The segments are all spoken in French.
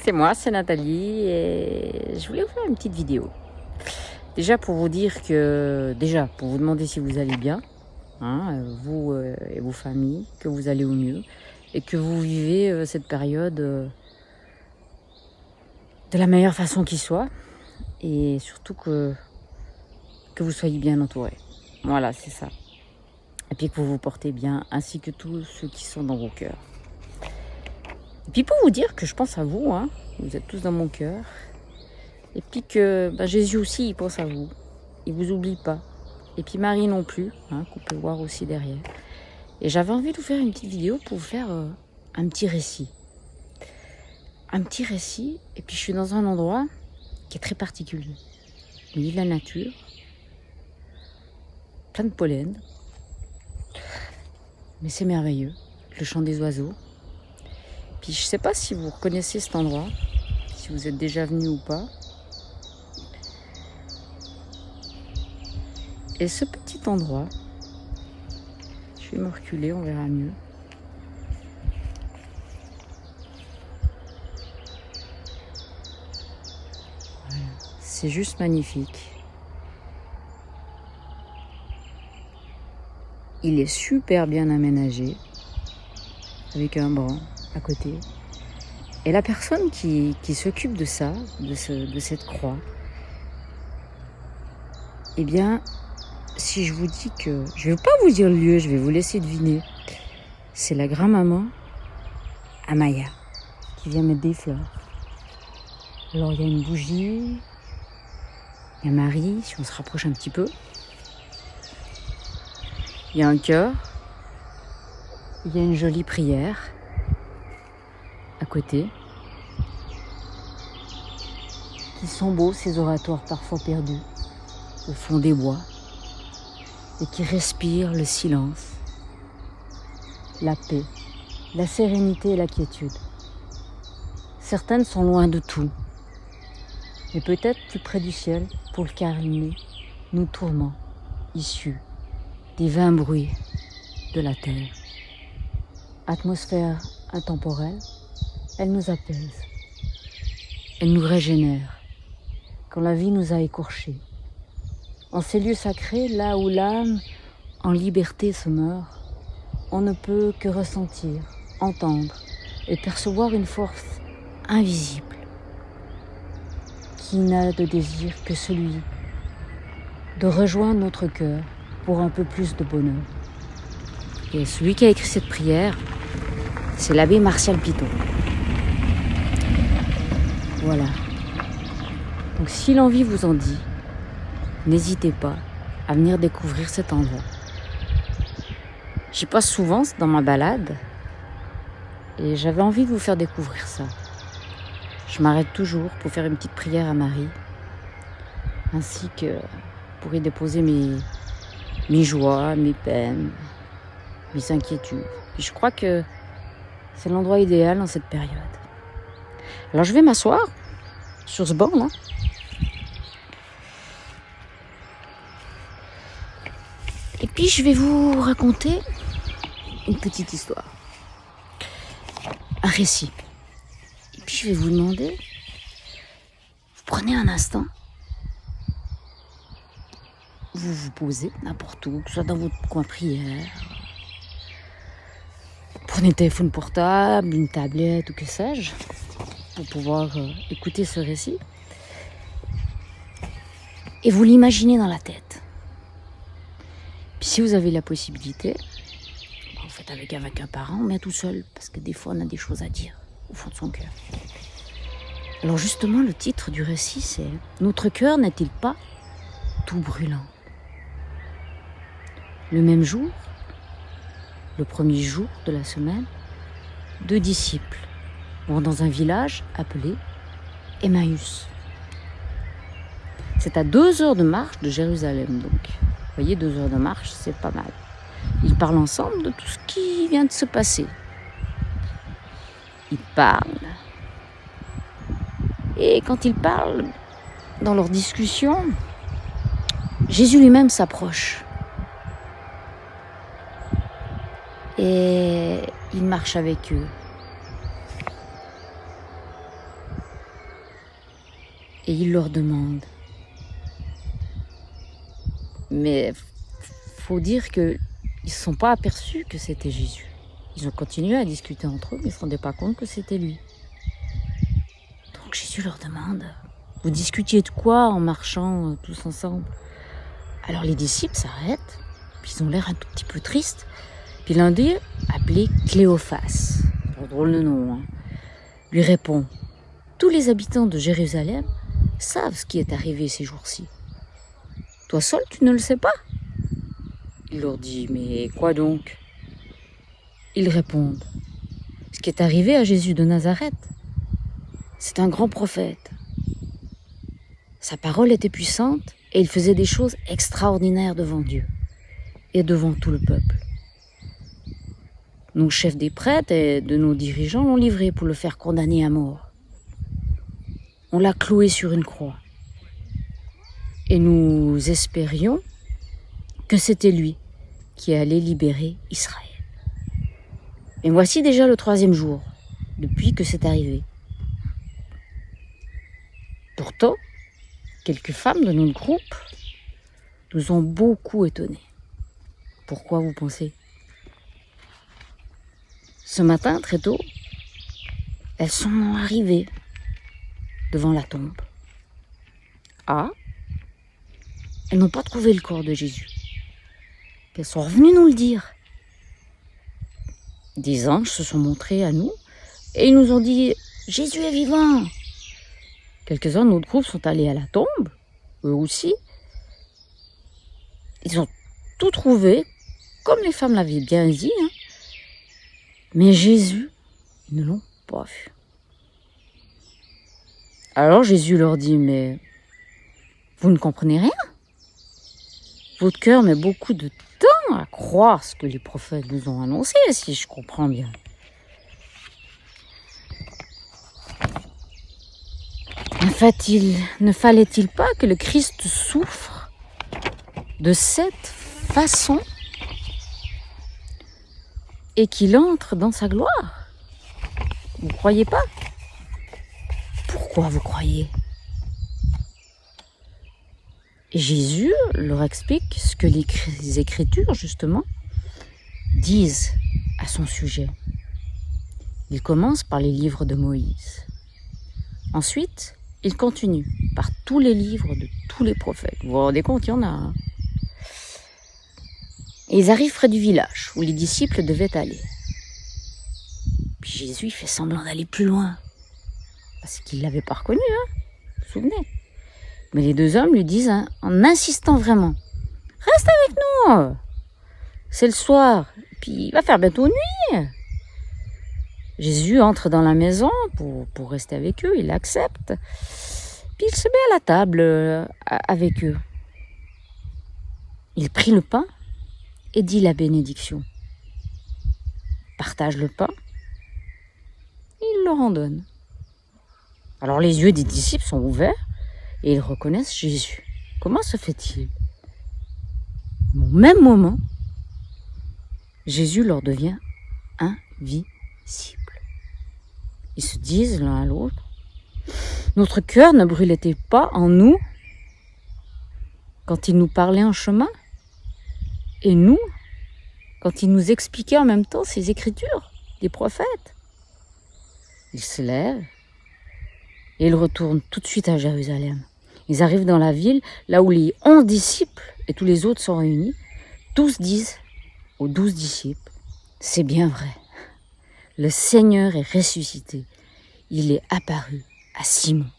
C'est moi, c'est Nathalie et je voulais vous faire une petite vidéo. Déjà pour vous dire que, pour vous demander si vous allez bien, vous et vos familles, que vous allez au mieux et que vous vivez cette période de la meilleure façon qui soit et surtout que vous soyez bien entourés. Voilà, c'est ça. Et puis que vous vous portez bien ainsi que tous ceux qui sont dans vos cœurs. Et puis pour vous dire que je pense à vous, vous êtes tous dans mon cœur. Et puis que Jésus aussi, il pense à vous. Il vous oublie pas. Et puis Marie non plus, qu'on peut voir aussi derrière. Et j'avais envie de vous faire une petite vidéo pour vous faire un petit récit. Un petit récit. Et puis je suis dans un endroit qui est très particulier. Au milieu de la nature. Plein de pollen. Mais c'est merveilleux. Le chant des oiseaux. Puis je sais pas si vous reconnaissez cet endroit. Si vous êtes déjà venu ou pas. Et ce petit endroit, je vais me reculer, on verra mieux. Voilà. C'est juste magnifique. Il est super bien aménagé, avec un banc à côté. Et la personne qui s'occupe de ça, de cette croix, eh bien, si je vous dis que... Je ne vais pas vous dire le lieu, je vais vous laisser deviner. C'est la grand-maman Amaya qui vient mettre des fleurs. Alors, il y a une bougie, il y a Marie, si on se rapproche un petit peu. Il y a un cœur, il y a une jolie prière à côté. Qui sont beaux, ces oratoires parfois perdus au fond des bois et qui respirent le silence, la paix, la sérénité et la quiétude. Certaines sont loin de tout, mais peut-être plus près du ciel pour le calmer nos tourments issus des vains bruits de la terre. Atmosphère intemporelle, elle nous apaise, elle nous régénère quand la vie nous a écorchés. En ces lieux sacrés, là où l'âme en liberté se meurt, on ne peut que ressentir, entendre et percevoir une force invisible qui n'a de désir que celui de rejoindre notre cœur pour un peu plus de bonheur. Et celui qui a écrit cette prière, c'est l'abbé Martial Piton. Voilà. Donc si l'envie vous en dit, n'hésitez pas à venir découvrir cet endroit. J'y passe souvent dans ma balade et j'avais envie de vous faire découvrir ça. Je m'arrête toujours pour faire une petite prière à Marie, ainsi que pour y déposer mes joies, mes peines, mes inquiétudes. Puis je crois que c'est l'endroit idéal dans cette période. Alors je vais m'asseoir sur ce banc là. Et puis je vais vous raconter une petite histoire, un récit. Et puis je vais vous demander, vous prenez un instant, vous vous posez n'importe où, que ce soit dans votre coin prière, prenez le téléphone portable, une tablette ou que sais-je, pour pouvoir écouter ce récit. Et vous l'imaginez dans la tête. Puis si vous avez la possibilité, vous faites avec un parent, mais tout seul, parce que des fois on a des choses à dire au fond de son cœur. Alors justement, le titre du récit, c'est « Notre cœur n'est-il pas tout brûlant ?» Le même jour, le premier jour de la semaine, 2 disciples vont dans un village appelé Emmaüs. C'est à 2 heures de marche de Jérusalem, donc. Vous voyez, 2 heures de marche, c'est pas mal. Ils parlent ensemble de tout ce qui vient de se passer. Ils parlent. Et quand ils parlent, dans leur discussion, Jésus lui-même s'approche. Et il marche avec eux. et il leur demande. Mais faut dire qu'ils ne se sont pas aperçus que c'était Jésus. Ils ont continué à discuter entre eux, mais ils ne se rendaient pas compte que c'était lui. Donc Jésus leur demande, vous discutiez de quoi en marchant tous ensemble? Alors les disciples s'arrêtent, puis ils ont l'air un tout petit peu tristes. Puis l'un d'eux, appelé Cléophas, un drôle de nom, lui répond, tous les habitants de Jérusalem savent ce qui est arrivé ces jours-ci. Toi seul, tu ne le sais pas? Il leur dit, mais quoi donc? Ils répondent, ce qui est arrivé à Jésus de Nazareth, c'est un grand prophète. Sa parole était puissante et il faisait des choses extraordinaires devant Dieu et devant tout le peuple. Nos chefs des prêtres et de nos dirigeants l'ont livré pour le faire condamner à mort. On l'a cloué sur une croix. Et nous espérions que c'était lui qui allait libérer Israël. Et voici déjà le 3e jour, depuis que c'est arrivé. Pourtant, quelques femmes de notre groupe nous ont beaucoup étonnés. Pourquoi vous pensez? Ce matin, très tôt, elles sont arrivées devant la tombe. Ah, elles n'ont pas trouvé le corps de Jésus. Elles sont revenues nous le dire. Des anges se sont montrés à nous et ils nous ont dit « Jésus est vivant !» Quelques-uns de notre groupe sont allés à la tombe, eux aussi. Ils ont tout trouvé, comme les femmes l'avaient bien dit, mais Jésus, ils ne l'ont pas vu. Alors Jésus leur dit, mais vous ne comprenez rien? Votre cœur met beaucoup de temps à croire ce que les prophètes nous ont annoncé, si je comprends bien. En fait, ne fallait-il pas que le Christ souffre de cette façon et qu'il entre dans sa gloire? Vous ne croyez pas? Pourquoi vous croyez? Et Jésus leur explique ce que les Écritures, justement, disent à son sujet. Il commence par les livres de Moïse. Ensuite, il continue par tous les livres de tous les prophètes. Vous vous rendez compte, il y en a. Et ils arrivent près du village où les disciples devaient aller. Puis Jésus fait semblant d'aller plus loin. Parce qu'il ne l'avait pas reconnu, vous vous souvenez? Mais les deux hommes lui disent, en insistant vraiment, « Reste avec nous, c'est le soir, puis il va faire bientôt nuit. » Jésus entre dans la maison pour rester avec eux, il accepte. Puis il se met à la table avec eux. Il prit le pain et dit la bénédiction. Partage le pain et il leur en donne. Alors les yeux des disciples sont ouverts et ils reconnaissent Jésus. Comment se fait-il? Au même moment, Jésus leur devient invisible. Ils se disent l'un à l'autre, notre cœur ne brûlait-il pas en nous quand il nous parlait en chemin? Et nous, quand il nous expliquait en même temps ces écritures, des prophètes? Ils se lèvent et ils retournent tout de suite à Jérusalem. Ils arrivent dans la ville, là où les 11 disciples et tous les autres sont réunis. Tous disent aux 12 disciples, c'est bien vrai, le Seigneur est ressuscité. Il est apparu à Simon.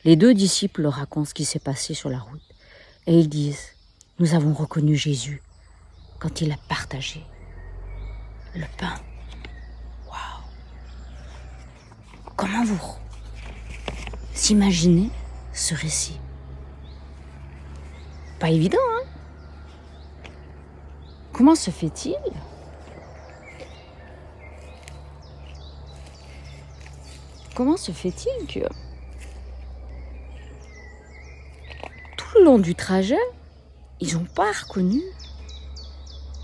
Les 2 disciples leur racontent ce qui s'est passé sur la route. Et ils disent, nous avons reconnu Jésus quand il a partagé le pain. Waouh! Comment vous s'imaginez ce récit? Pas évident, hein? Comment se fait-il que tout le long du trajet, ils n'ont pas reconnu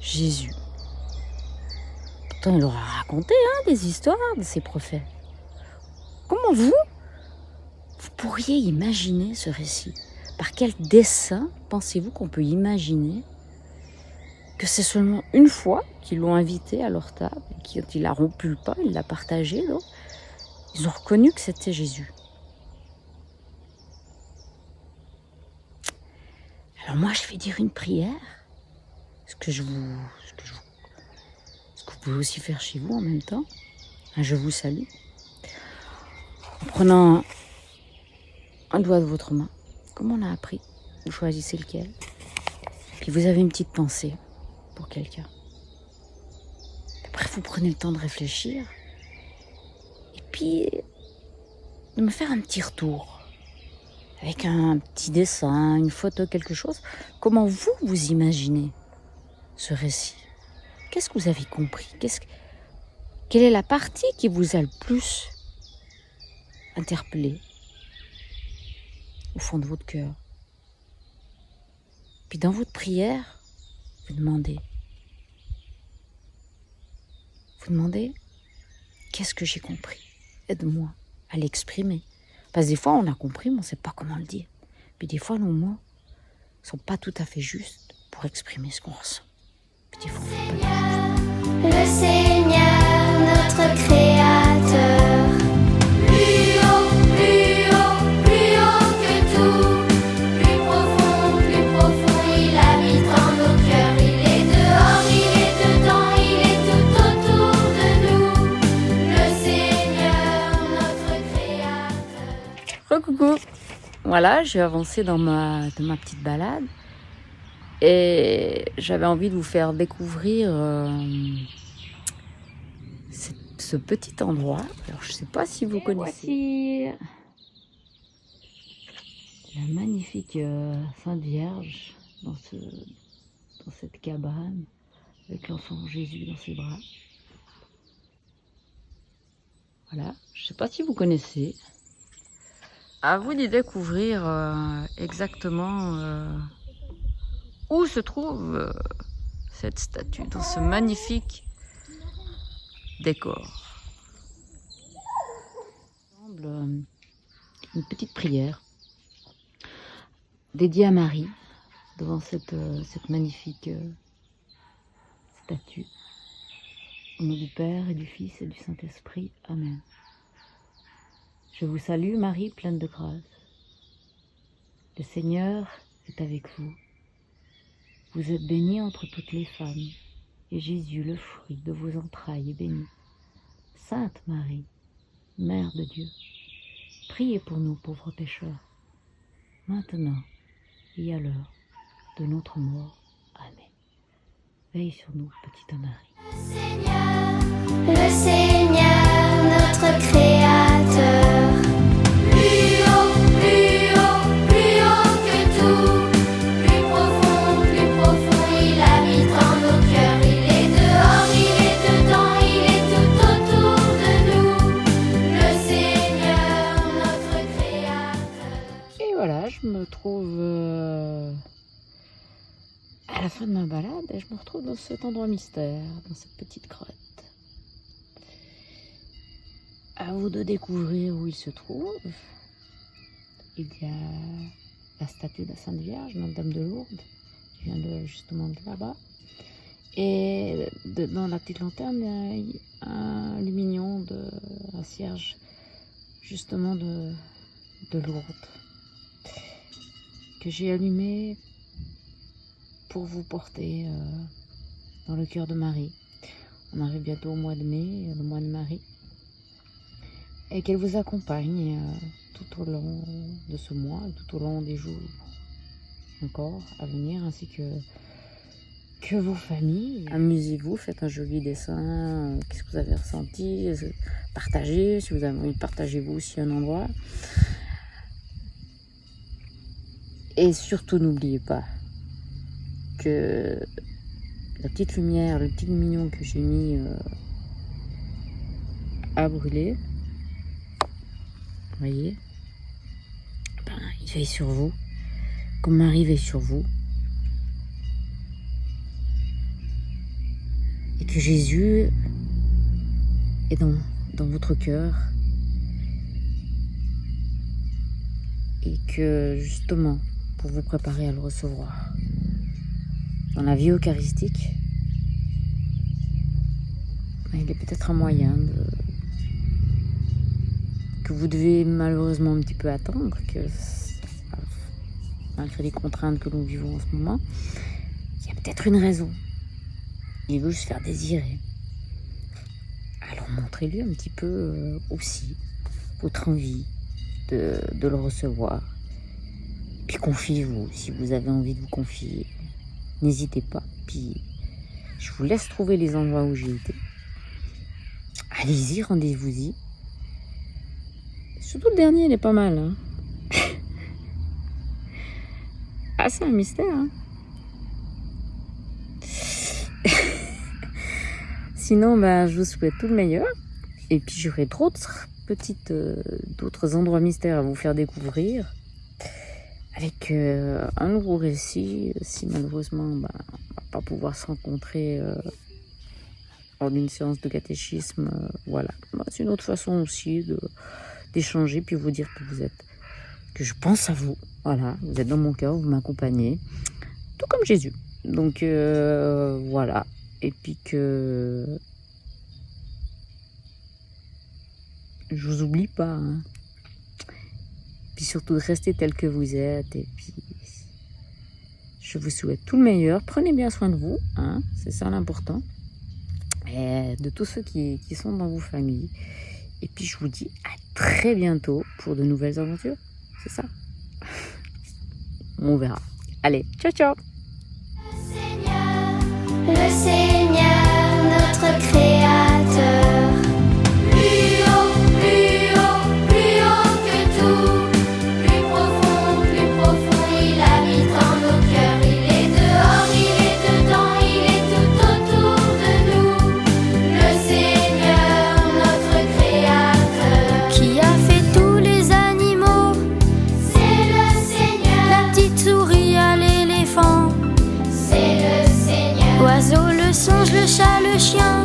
Jésus? Pourtant, il leur a raconté des histoires de ces prophètes. Comment vous pourriez imaginer ce récit? Par quel dessin pensez-vous qu'on peut imaginer que c'est seulement une fois qu'ils l'ont invité à leur table, qu'il a rompu le pain, il l'a partagé, donc ils ont reconnu que c'était Jésus. Alors moi, je vais dire une prière, ce que vous pouvez aussi faire chez vous en même temps. Je vous salue. En prenant un doigt de votre main, comme on a appris, vous choisissez lequel. Puis vous avez une petite pensée pour quelqu'un. Après, vous prenez le temps de réfléchir. Et puis, de me faire un petit retour. Avec un petit dessin, une photo, quelque chose. Comment vous imaginez ce récit? Qu'est-ce que vous avez compris? Quelle est la partie qui vous a le plus interpellé au fond de votre cœur? Puis dans votre prière, vous demandez, qu'est-ce que j'ai compris? Aide-moi à l'exprimer. Parce que des fois, on a compris, mais on ne sait pas comment le dire. Puis des fois, nos mots ne sont pas tout à fait justes pour exprimer ce qu'on ressent. Puis des fois, Le Seigneur, notre Créateur, plus haut que tout, plus profond, il habite en nos cœurs, il est dehors, il est dedans, il est tout autour de nous. Le Seigneur, notre Créateur. Recoucou. Voilà, j'ai avancé dans ma petite balade et j'avais envie de vous faire découvrir ce petit endroit. Alors, je ne sais pas si vous connaissez. Voici la magnifique Sainte Vierge dans cette cabane avec l'enfant Jésus dans ses bras. Voilà, je ne sais pas si vous connaissez. À vous de découvrir exactement où se trouve cette statue dans ce magnifique décor. Une petite prière dédiée à Marie devant cette magnifique statue. Au nom du Père et du Fils et du Saint-Esprit. Amen. Je vous salue Marie, pleine de grâce. Le Seigneur est avec vous. Vous êtes bénie entre toutes les femmes, et Jésus, le fruit de vos entrailles, est béni. Sainte Marie, Mère de Dieu, priez pour nous pauvres pécheurs, maintenant et à l'heure de notre mort. Amen. Veille sur nous, petite Marie. Le Seigneur, notre Créateur, plus haut que tout, plus profond, il habite en nos cœurs, il est dehors, il est dedans, il est tout autour de nous. Le Seigneur, notre Créateur. Et voilà, je me trouve à la fin de ma balade et je me retrouve dans cet endroit mystère, dans cette petite grotte. À vous de découvrir où il se trouve. Il y a la statue de la Sainte Vierge, Notre-Dame de Lourdes, qui vient justement de là-bas. Et dans la petite lanterne, il y a un lumignon, un cierge, justement de Lourdes, que j'ai allumé pour vous porter dans le cœur de Marie. On arrive bientôt au mois de mai, le mois de Marie. Et qu'elle vous accompagne tout au long de ce mois, tout au long des jours encore à venir, ainsi que vos familles. Amusez-vous, faites un joli dessin, qu'est-ce que vous avez ressenti, partagez, si vous avez envie de partager vous aussi un endroit. Et surtout n'oubliez pas que la petite lumière, le petit lumignon que j'ai mis à brûler, vous voyez, ben, il veille sur vous, comme Marie veille sur vous. Et que Jésus est dans votre cœur. et que justement, pour vous préparer à le recevoir, dans la vie eucharistique, il est peut-être un moyen que vous devez malheureusement un petit peu attendre, que malgré les contraintes que nous vivons en ce moment, il y a peut-être une raison. Il veut se faire désirer. Alors montrez-lui un petit peu aussi votre envie de le recevoir. Puis confiez-vous, si vous avez envie de vous confier, n'hésitez pas. Puis je vous laisse trouver les endroits où j'ai été. Allez-y, rendez-vous-y. Surtout le dernier, il est pas mal. Hein. Ah, c'est un mystère. Hein. Sinon, je vous souhaite tout le meilleur. Et puis, j'aurai d'autres endroits mystères à vous faire découvrir. Avec un nouveau récit. Si malheureusement, on va pas pouvoir se rencontrer lors d'une séance de catéchisme. Voilà. C'est une autre façon aussi d'échanger. Puis vous dire que je pense à vous. Voilà. Vous êtes dans mon cœur, vous m'accompagnez. Tout comme Jésus. Donc, voilà. Et puis que je vous oublie pas. Hein. Puis surtout de rester tel que vous êtes. Et puis je vous souhaite tout le meilleur. Prenez bien soin de vous. Hein. C'est ça l'important. Et de tous ceux qui sont dans vos familles. Et puis je vous dis à très bientôt pour de nouvelles aventures. C'est ça. On verra. Allez, ciao ciao. Le Seigneur, notre Créateur, plus haut que tout, plus profond, il habite en nos cœurs. Il est dehors, il est dedans, il est tout autour de nous. Le Seigneur, notre Créateur, Qui a fait tous les animaux, c'est le Seigneur, la petite souris à l'éléphant, c'est le Seigneur, l'oiseau, le singe, le chat, le chien,